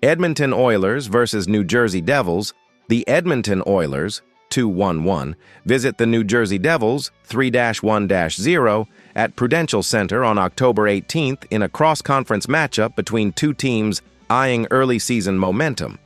Edmonton Oilers versus New Jersey Devils. The Edmonton Oilers, 2-1-1, visit the New Jersey Devils, 3-1-0, at Prudential Center on October 18th in a cross-conference matchup between two teams eyeing early-season momentum.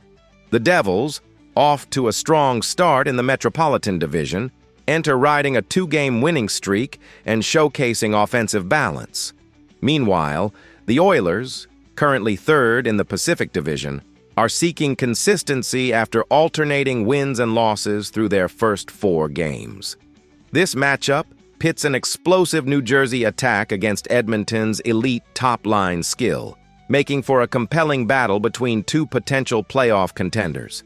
The Devils, off to a strong start in the Metropolitan Division, enter riding a two-game winning streak and showcasing offensive balance. Meanwhile, the Oilers, currently third in the Pacific Division, are seeking consistency after alternating wins and losses through their first 4 games. This matchup pits an explosive New Jersey attack against Edmonton's elite top-line skill, making for a compelling battle between two potential playoff contenders.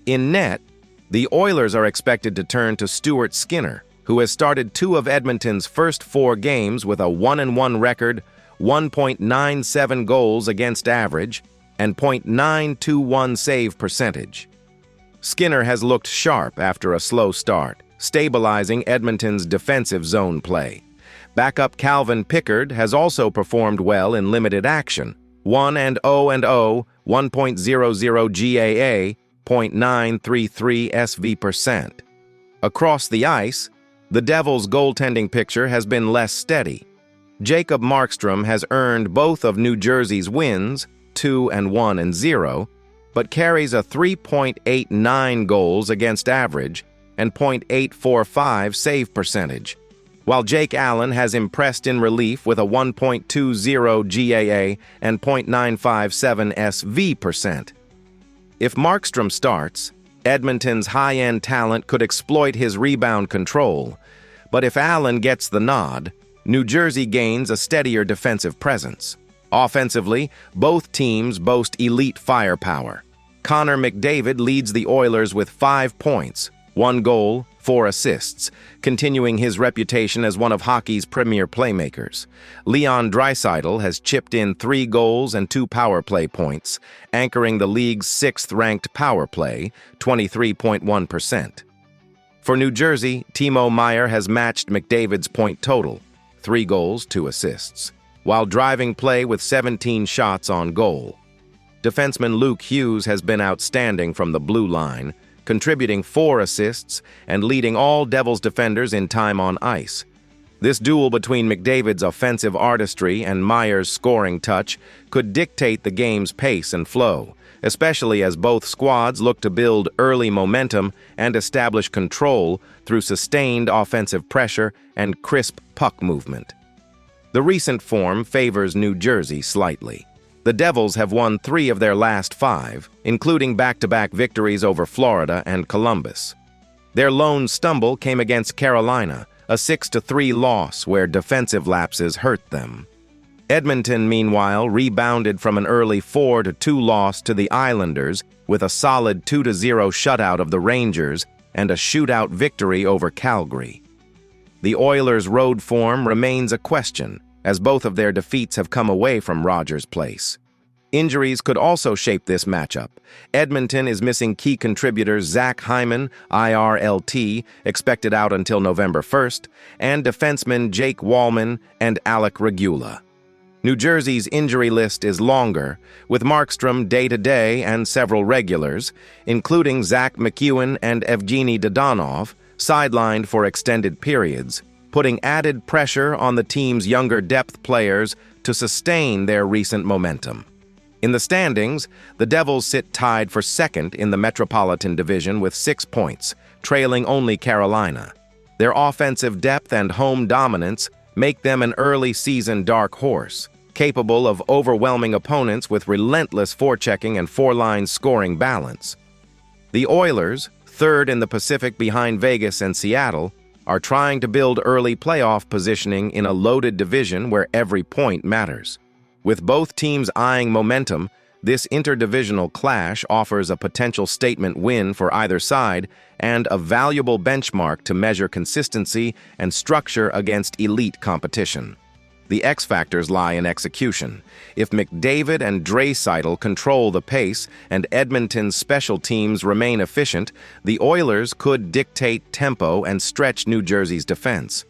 In net, the Oilers are expected to turn to Stuart Skinner, who has started 2 of Edmonton's first 4 games with a 1-1 record, 1.97 goals against average, and .921 save percentage. Skinner has looked sharp after a slow start, stabilizing Edmonton's defensive zone play. Backup Calvin Pickard has also performed well in limited action, 1-0-0, 1.00 GAA, .933 SV%. Across the ice, the Devils' goaltending picture has been less steady. Jacob Markstrom has earned both of New Jersey's wins, 2-1-0, but carries a 3.89 goals against average and .845 save percentage, while Jake Allen has impressed in relief with a 1.20 GAA and .957 SV%. If Markstrom starts, Edmonton's high-end talent could exploit his rebound control, but if Allen gets the nod, New Jersey gains a steadier defensive presence. Offensively, both teams boast elite firepower. Connor McDavid leads the Oilers with 5 points, 1 goal, 4 assists, continuing his reputation as one of hockey's premier playmakers. Leon Draisaitl has chipped in 3 goals and 2 power play points, anchoring the league's 6th-ranked power play, 23.1%. For New Jersey, Timo Meier has matched McDavid's point total, 3 goals, 2 assists, while driving play with 17 shots on goal. Defenseman Luke Hughes has been outstanding from the blue line, contributing 4 assists and leading all Devils defenders in time on ice. This duel between McDavid's offensive artistry and Meier's scoring touch could dictate the game's pace and flow, especially as both squads look to build early momentum and establish control through sustained offensive pressure and crisp puck movement. The recent form favors New Jersey slightly. The Devils have won 3 of their last 5, including back-to-back victories over Florida and Columbus. Their lone stumble came against Carolina, a 6-3 loss where defensive lapses hurt them. Edmonton, meanwhile, rebounded from an early 4-2 loss to the Islanders with a solid 2-0 shutout of the Rangers and a shootout victory over Calgary. The Oilers' road form remains a question, as both of their defeats have come away from Rogers Place. Injuries could also shape this matchup. Edmonton is missing key contributors Zach Hyman, IRLT, expected out until November 1st, and defensemen Jake Wallman and Alec Regula. New Jersey's injury list is longer, with Markstrom day-to-day and several regulars, including Zach McEwen and Evgeny Dodonov, sidelined for extended periods, putting added pressure on the team's younger depth players to sustain their recent momentum. In the standings, the Devils sit tied for 2nd in the Metropolitan Division with 6 points, trailing only Carolina. Their offensive depth and home dominance make them an early-season dark horse, capable of overwhelming opponents with relentless forechecking and 4-line scoring balance. The Oilers, 3rd in the Pacific behind Vegas and Seattle, are trying to build early playoff positioning in a loaded division where every point matters. With both teams eyeing momentum, this interdivisional clash offers a potential statement win for either side and a valuable benchmark to measure consistency and structure against elite competition. The X factors lie in execution. If McDavid and Draisaitl control the pace and Edmonton's special teams remain efficient, the Oilers could dictate tempo and stretch New Jersey's defense.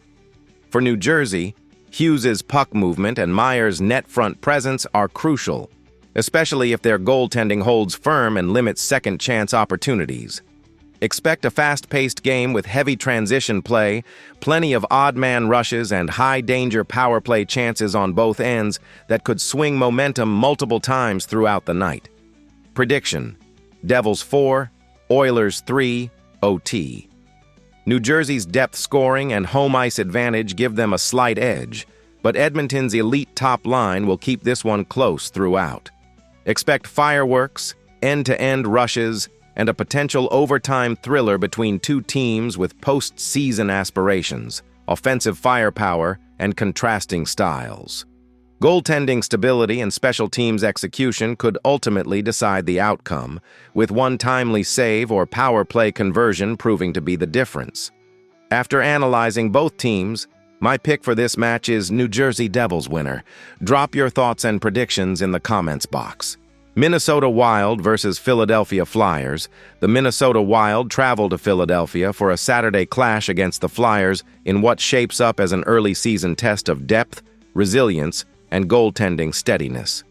For New Jersey, Hughes's puck movement and Meier's net front presence are crucial. especially if their goaltending holds firm and limits second-chance opportunities. Expect a fast-paced game with heavy transition play, plenty of odd-man rushes, and high-danger power play chances on both ends that could swing momentum multiple times throughout the night. Prediction: Devils 4, Oilers 3, OT. New Jersey's depth scoring and home ice advantage give them a slight edge, but Edmonton's elite top line will keep this one close throughout. Expect fireworks, end-to-end rushes, and a potential overtime thriller between two teams with post-season aspirations, offensive firepower, and contrasting styles. Goaltending stability and special teams execution could ultimately decide the outcome, with one timely save or power play conversion proving to be the difference. After analyzing both teams, my pick for this match is New Jersey Devils winner. Drop your thoughts and predictions in the comments box. Minnesota Wild versus Philadelphia Flyers. The Minnesota Wild travel to Philadelphia for a Saturday clash against the Flyers in what shapes up as an early season test of depth, resilience, and goaltending steadiness.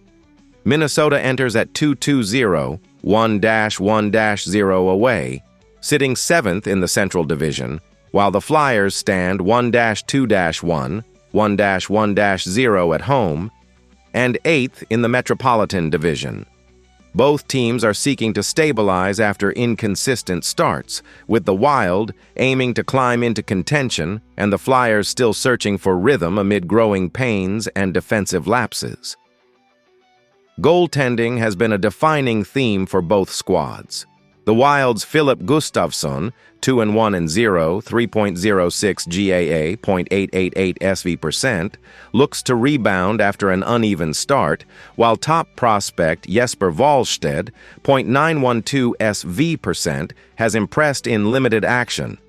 Minnesota enters at 2-2-0, 1-1-0 away, sitting 7th in the Central Division, while the Flyers stand 1-2-1, 1-1-0 at home, and 8th in the Metropolitan Division. Both teams are seeking to stabilize after inconsistent starts, with the Wild aiming to climb into contention and the Flyers still searching for rhythm amid growing pains and defensive lapses. Goaltending has been a defining theme for both squads. The Wild's Filip Gustavsson, 2-1-0, 3.06 GAA, .888 SV%, looks to rebound after an uneven start, while top prospect Jesper Wallstedt, .912 SV%, has impressed in limited action.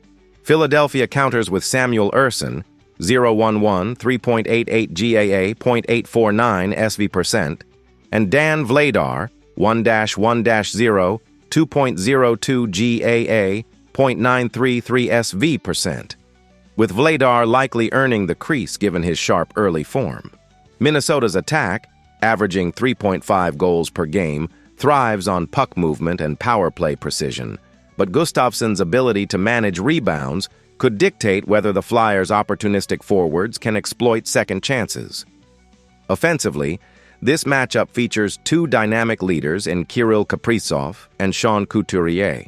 Philadelphia counters with Samuel Ersson, 0-1-1, 3.88 GAA, .849 SV%, and Dan Vladar, 1-1-0, 2.02 GAA, .933 SV%, with Vladar likely earning the crease given his sharp early form. Minnesota's attack, averaging 3.5 goals per game, thrives on puck movement and power play precision, but Gustafsson's ability to manage rebounds could dictate whether the Flyers' opportunistic forwards can exploit second chances. Offensively, this matchup features two dynamic leaders in Kirill Kaprizov and Sean Couturier.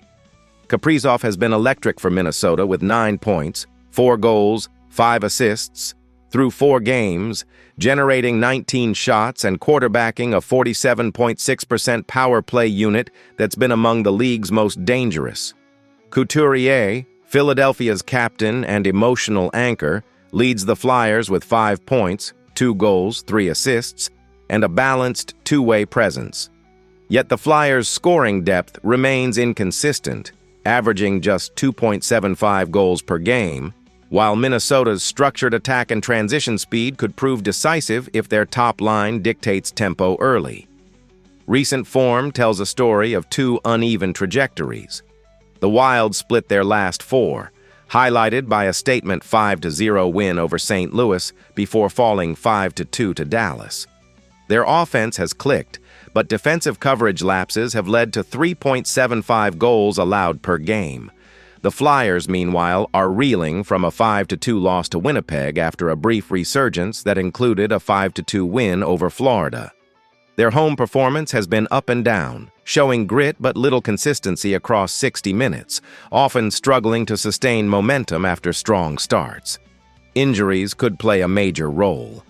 Kaprizov has been electric for Minnesota with 9 points, 4 goals, 5 assists, through 4 games, generating 19 shots and quarterbacking a 47.6% power play unit that's been among the league's most dangerous. Couturier, Philadelphia's captain and emotional anchor, leads the Flyers with 5 points, 2 goals, 3 assists, and a balanced two-way presence. Yet the Flyers' scoring depth remains inconsistent, averaging just 2.75 goals per game, while Minnesota's structured attack and transition speed could prove decisive if their top line dictates tempo early. Recent form tells a story of two uneven trajectories. The Wild split their last 4, highlighted by a statement 5-0 win over St. Louis before falling 5-2 to Dallas. Their offense has clicked, but defensive coverage lapses have led to 3.75 goals allowed per game. The Flyers, meanwhile, are reeling from a 5-2 loss to Winnipeg after a brief resurgence that included a 5-2 win over Florida. Their home performance has been up and down, showing grit but little consistency across 60 minutes, often struggling to sustain momentum after strong starts. Injuries could play a major role.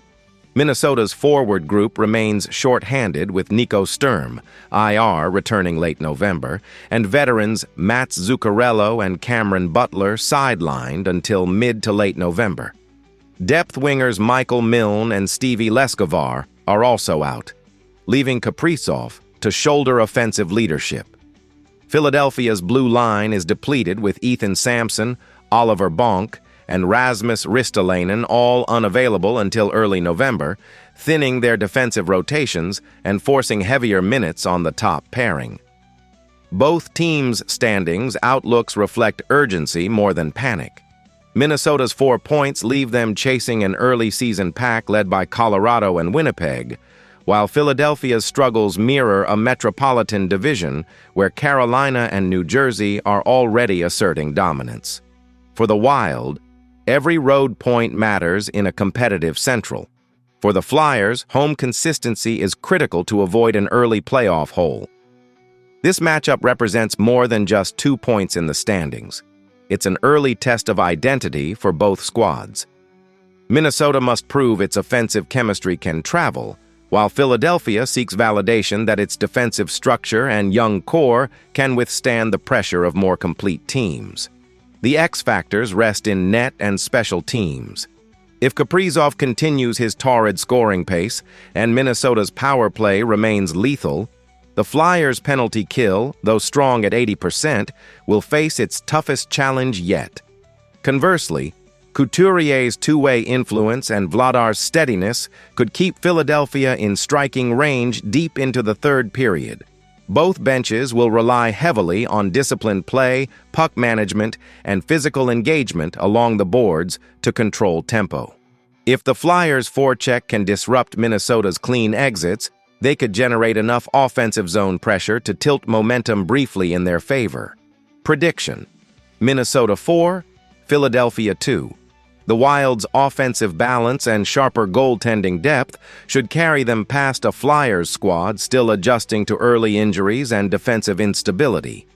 Minnesota's forward group remains short-handed with Nico Sturm, IR, returning late November, and veterans Mats Zuccarello and Cameron Butler sidelined until mid to late November. Depth wingers Michael Milne and Stevie Leskovar are also out, leaving Kaprizov to shoulder offensive leadership. Philadelphia's blue line is depleted with Ethan Sampson, Oliver Bonk, and Rasmus Ristolainen all unavailable until early November, thinning their defensive rotations and forcing heavier minutes on the top pairing. Both teams' standings outlooks reflect urgency more than panic. Minnesota's 4 points leave them chasing an early season pack led by Colorado and Winnipeg, while Philadelphia's struggles mirror a metropolitan division where Carolina and New Jersey are already asserting dominance. For the Wild, every road point matters in a competitive Central. For the Flyers, home consistency is critical to avoid an early playoff hole. This matchup represents more than just 2 points in the standings. It's an early test of identity for both squads. Minnesota must prove its offensive chemistry can travel, while Philadelphia seeks validation that its defensive structure and young core can withstand the pressure of more complete teams. The X factors rest in net and special teams. If Kaprizov continues his torrid scoring pace and Minnesota's power play remains lethal, the Flyers' penalty kill, though strong at 80%, will face its toughest challenge yet. Conversely, Couturier's two-way influence and Vladar's steadiness could keep Philadelphia in striking range deep into the third period. Both benches will rely heavily on disciplined play, puck management, and physical engagement along the boards to control tempo. If the Flyers' forecheck can disrupt Minnesota's clean exits, they could generate enough offensive zone pressure to tilt momentum briefly in their favor. Prediction: Minnesota 4, Philadelphia 2. The Wild's offensive balance and sharper goaltending depth should carry them past a Flyers squad still adjusting to early injuries and defensive instability.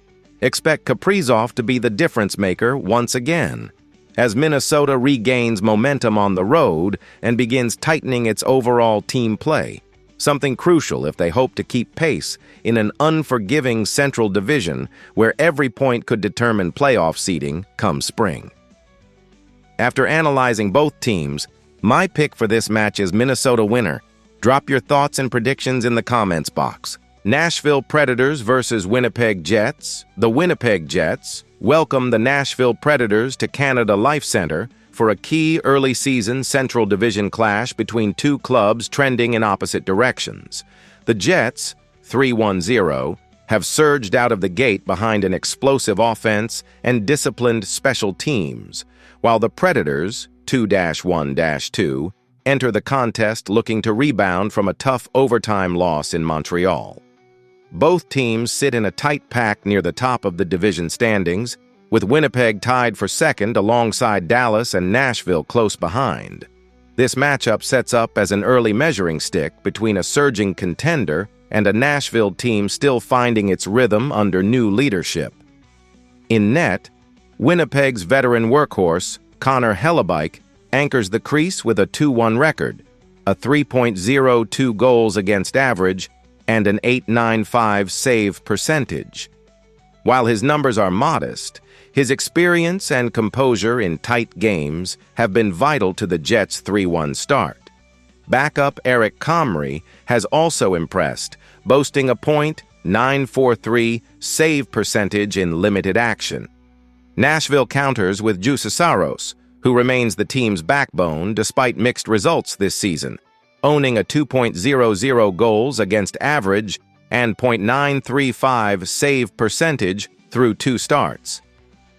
Expect Kaprizov to be the difference maker once again, as Minnesota regains momentum on the road and begins tightening its overall team play, something crucial if they hope to keep pace in an unforgiving Central Division where every point could determine playoff seeding come spring. After analyzing both teams, my pick for this match is Minnesota winner. Drop your thoughts and predictions in the comments box. Nashville Predators versus Winnipeg Jets. The Winnipeg Jets welcome the Nashville Predators to Canada Life Centre for a key early season Central Division clash between two clubs trending in opposite directions. The Jets, 3-1-0, have surged out of the gate behind an explosive offense and disciplined special teams, while the Predators, 2-1-2, enter the contest looking to rebound from a tough overtime loss in Montreal. Both teams sit in a tight pack near the top of the division standings, with Winnipeg tied for second alongside Dallas and Nashville close behind. This matchup sets up as an early measuring stick between a surging contender and a Nashville team still finding its rhythm under new leadership. In net, Winnipeg's veteran workhorse, Connor Hellebuyck, anchors the crease with a 2-1 record, a 3.02 goals against average, and an .895 save percentage. While his numbers are modest, his experience and composure in tight games have been vital to the Jets' 3-1 start. Backup Eric Comrie has also impressed, boasting a .943 save percentage in limited action. Nashville counters with Juuse Saros, who remains the team's backbone despite mixed results this season, owning a 2.00 goals against average and .935 save percentage through 2 starts.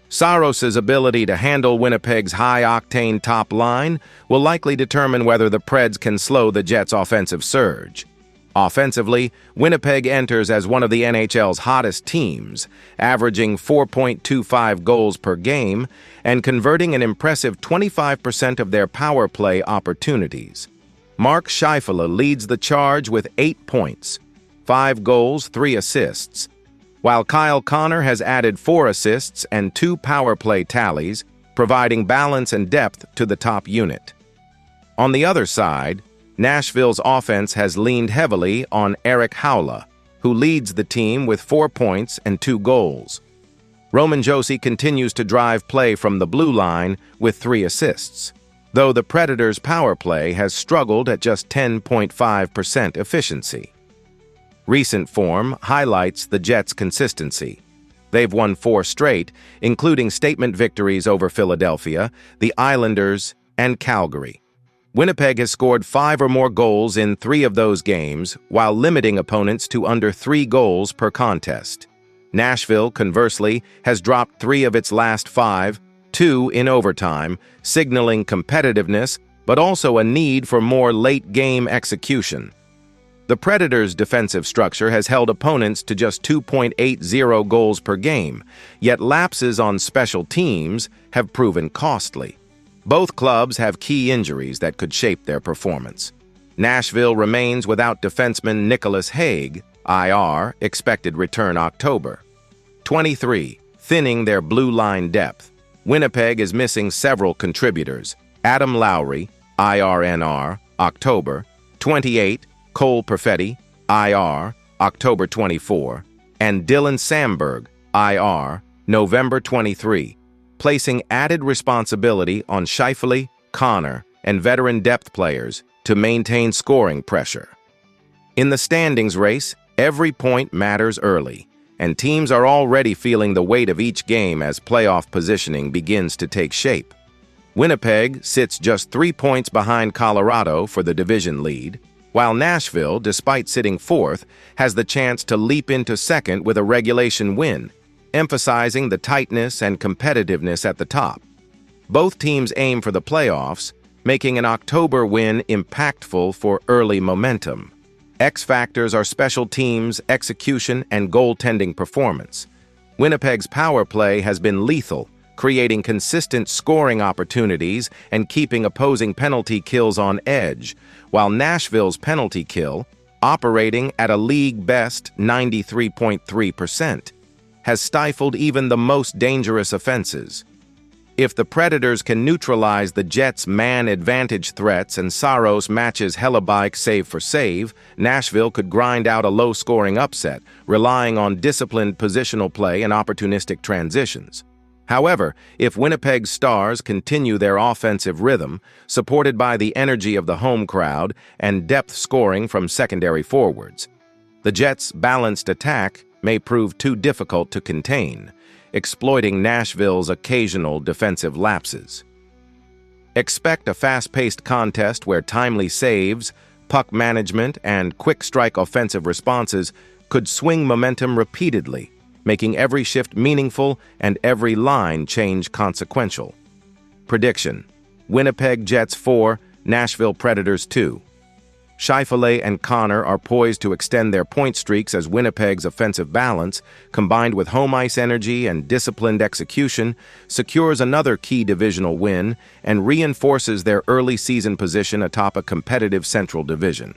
Saros's ability to handle Winnipeg's high-octane top line will likely determine whether the Preds can slow the Jets' offensive surge. Offensively, Winnipeg enters as one of the NHL's hottest teams, averaging 4.25 goals per game and converting an impressive 25% of their power play opportunities. Mark Scheifele leads the charge with 8 points, 5 goals, 3 assists, while Kyle Connor has added 4 assists and 2 power play tallies, providing balance and depth to the top unit. On the other side, Nashville's offense has leaned heavily on Erik Haula, who leads the team with 4 points and 2 goals. Roman Josi continues to drive play from the blue line with 3 assists, though the Predators' power play has struggled at just 10.5% efficiency. Recent form highlights the Jets' consistency. They've won 4 straight, including statement victories over Philadelphia, the Islanders, and Calgary. Winnipeg has scored 5 or more goals in 3 of those games, while limiting opponents to under 3 goals per contest. Nashville, conversely, has dropped 3 of its last 5, 2 in overtime, signaling competitiveness, but also a need for more late-game execution. The Predators' defensive structure has held opponents to just 2.80 goals per game, yet lapses on special teams have proven costly. Both clubs have key injuries that could shape their performance. Nashville remains without defenseman Nicholas Hague, IR, expected return October. 23. Thinning their blue line depth. Winnipeg is missing several contributors. Adam Lowry, IRNR, October. 28. Cole Perfetti, IR, October 24. And Dylan Samberg, IR, November 23. Placing added responsibility on Scheifele, Connor, and veteran depth players to maintain scoring pressure. In the standings race, every point matters early, and teams are already feeling the weight of each game as playoff positioning begins to take shape. Winnipeg sits just 3 points behind Colorado for the division lead, while Nashville, despite sitting fourth, has the chance to leap into second with a regulation win, emphasizing the tightness and competitiveness at the top. Both teams aim for the playoffs, making an October win impactful for early momentum. X factors are special teams, execution, and goaltending performance. Winnipeg's power play has been lethal, creating consistent scoring opportunities and keeping opposing penalty kills on edge, while Nashville's penalty kill, operating at a league-best 93.3%, has stifled even the most dangerous offenses. If the Predators can neutralize the Jets' man-advantage threats and Saros matches Hellebuyck save for save, Nashville could grind out a low-scoring upset, relying on disciplined positional play and opportunistic transitions. However, if Winnipeg's Stars continue their offensive rhythm, supported by the energy of the home crowd and depth scoring from secondary forwards, the Jets' balanced attack may prove too difficult to contain, exploiting Nashville's occasional defensive lapses. Expect a fast-paced contest where timely saves, puck management, and quick-strike offensive responses could swing momentum repeatedly, making every shift meaningful and every line change consequential. Prediction: Winnipeg Jets 4, Nashville Predators 2. Scheifele and Connor are poised to extend their point streaks as Winnipeg's offensive balance, combined with home ice energy and disciplined execution, secures another key divisional win and reinforces their early season position atop a competitive Central Division.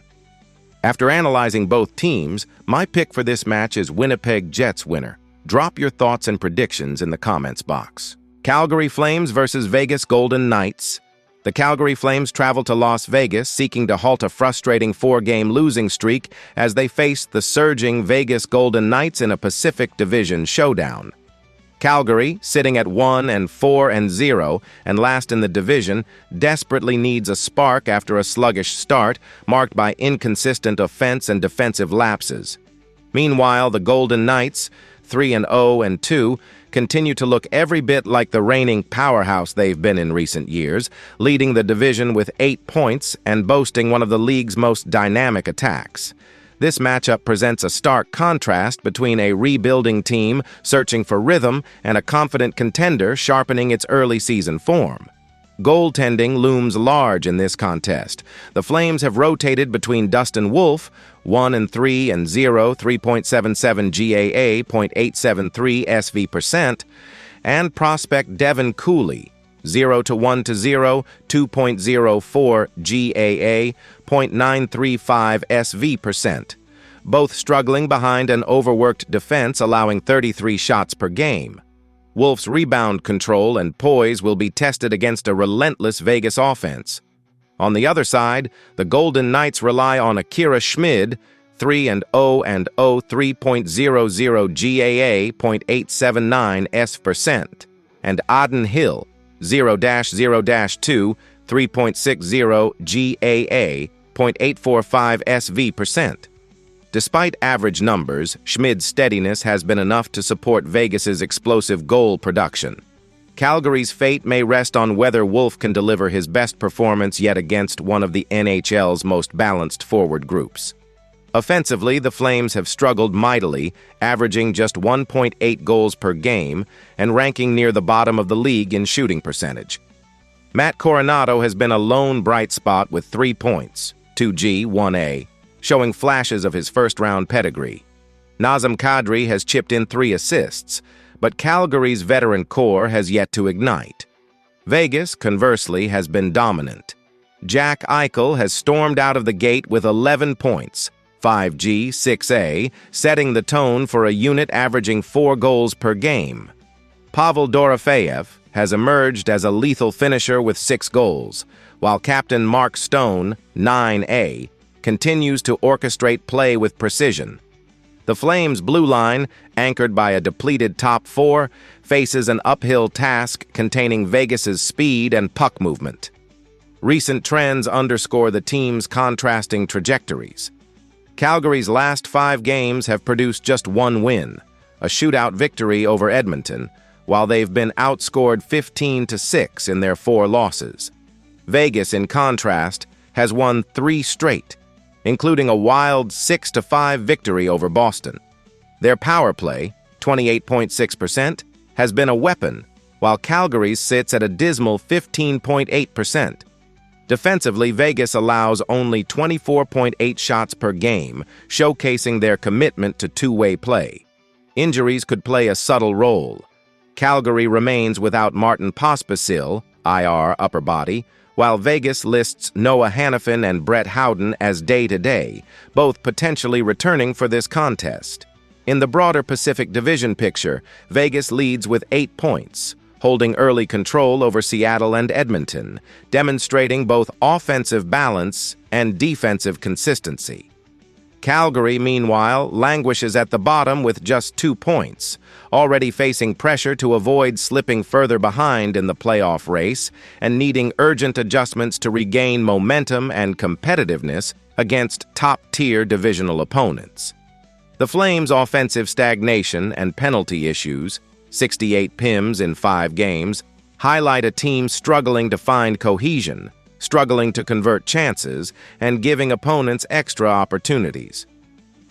After analyzing both teams, my pick for this match is Winnipeg Jets winner. Drop your thoughts and predictions in the comments box. Calgary Flames versus Vegas Golden Knights. The Calgary Flames travel to Las Vegas, seeking to halt a frustrating 4-game losing streak as they face the surging Vegas Golden Knights in a Pacific Division showdown. Calgary, sitting at 1-4-0 and last in the division, desperately needs a spark after a sluggish start marked by inconsistent offense and defensive lapses. Meanwhile, the Golden Knights, 3-0-2, continue to look every bit like the reigning powerhouse they've been in recent years, leading the division with 8 points and boasting one of the league's most dynamic attacks. This matchup presents a stark contrast between a rebuilding team searching for rhythm and a confident contender sharpening its early season form. Goaltending looms large in this contest. The Flames have rotated between Dustin Wolf, 1-3-0, 3.77 GAA, .873 SV%, and prospect Devin Cooley, 0-1-0, 2.04 GAA, .935 SV%, both struggling behind an overworked defense allowing 33 shots per game. Wolf's rebound control and poise will be tested against a relentless Vegas offense. On the other side, the Golden Knights rely on Akira Schmid, 3-0-0, 3.00 GAA, .879 SV%, and Aden Hill, 0-0-2, 3.60 GAA, .845 SV%. Despite average numbers, Schmid's steadiness has been enough to support Vegas's explosive goal production. Calgary's fate may rest on whether Wolf can deliver his best performance yet against one of the NHL's most balanced forward groups. Offensively, the Flames have struggled mightily, averaging just 1.8 goals per game and ranking near the bottom of the league in shooting percentage. Matt Coronado has been a lone bright spot with 3 points, 2G, 1A. showing flashes of his first-round pedigree. Nazem Kadri has chipped in 3 assists, but Calgary's veteran core has yet to ignite. Vegas, conversely, has been dominant. Jack Eichel has stormed out of the gate with 11 points, 5G, 6A, setting the tone for a unit averaging 4 goals per game. Pavel Dorofeyev has emerged as a lethal finisher with 6 goals, while captain Mark Stone, 9A, continues to orchestrate play with precision. The Flames' blue line, anchored by a depleted top 4, faces an uphill task containing Vegas's speed and puck movement. Recent trends underscore the team's contrasting trajectories. Calgary's last 5 games have produced just 1 win, a shootout victory over Edmonton, while they've been outscored 15-6 in their 4 losses. Vegas, in contrast, has won 3 straight, including a wild 6-5 victory over Boston. Their power play, 28.6%, has been a weapon, while Calgary's sits at a dismal 15.8%. Defensively, Vegas allows only 24.8 shots per game, showcasing their commitment to two-way play. Injuries could play a subtle role. Calgary remains without Martin Pospisil, IR upper body, while Vegas lists Noah Hannafin and Brett Howden as day-to-day, both potentially returning for this contest. In the broader Pacific Division picture, Vegas leads with 8 points, holding early control over Seattle and Edmonton, demonstrating both offensive balance and defensive consistency. Calgary, meanwhile, languishes at the bottom with just 2 points, already facing pressure to avoid slipping further behind in the playoff race and needing urgent adjustments to regain momentum and competitiveness against top-tier divisional opponents. The Flames' offensive stagnation and penalty issues, 68 PIMs in 5 games, highlight a team struggling to find cohesion, struggling to convert chances, and giving opponents extra opportunities.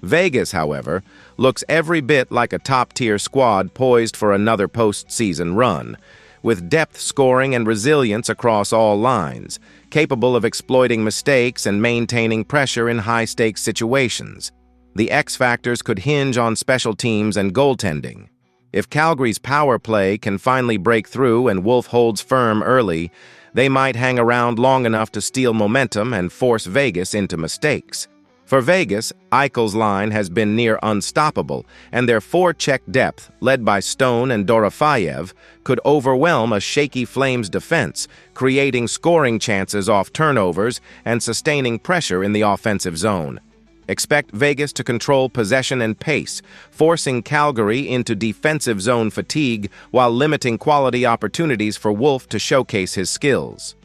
Vegas, however, looks every bit like a top-tier squad poised for another postseason run, with depth scoring and resilience across all lines, capable of exploiting mistakes and maintaining pressure in high-stakes situations. The X factors could hinge on special teams and goaltending. If Calgary's power play can finally break through and Wolf holds firm early, they might hang around long enough to steal momentum and force Vegas into mistakes. For Vegas, Eichel's line has been near unstoppable, and their forecheck depth, led by Stone and Dorofeyev, could overwhelm a shaky Flames defense, creating scoring chances off turnovers and sustaining pressure in the offensive zone. Expect Vegas to control possession and pace, forcing Calgary into defensive zone fatigue while limiting quality opportunities for Wolf to showcase his skills.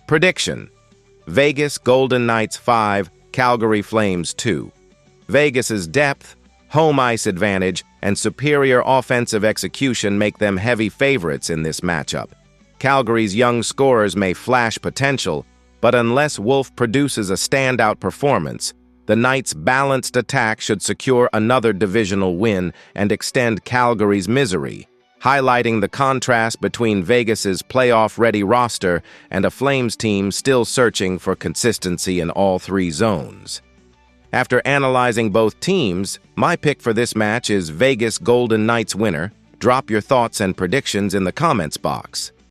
Prediction: Vegas Golden Knights 5, Calgary Flames 2. Vegas's depth, home ice advantage, and superior offensive execution make them heavy favorites in this matchup. Calgary's young scorers may flash potential, but unless Wolf produces a standout performance, the Knights' balanced attack should secure another divisional win and extend Calgary's misery, highlighting the contrast between Vegas's playoff-ready roster and a Flames team still searching for consistency in all 3 zones. After analyzing both teams, my pick for this match is Vegas Golden Knights winner. Drop your thoughts and predictions in the comments box.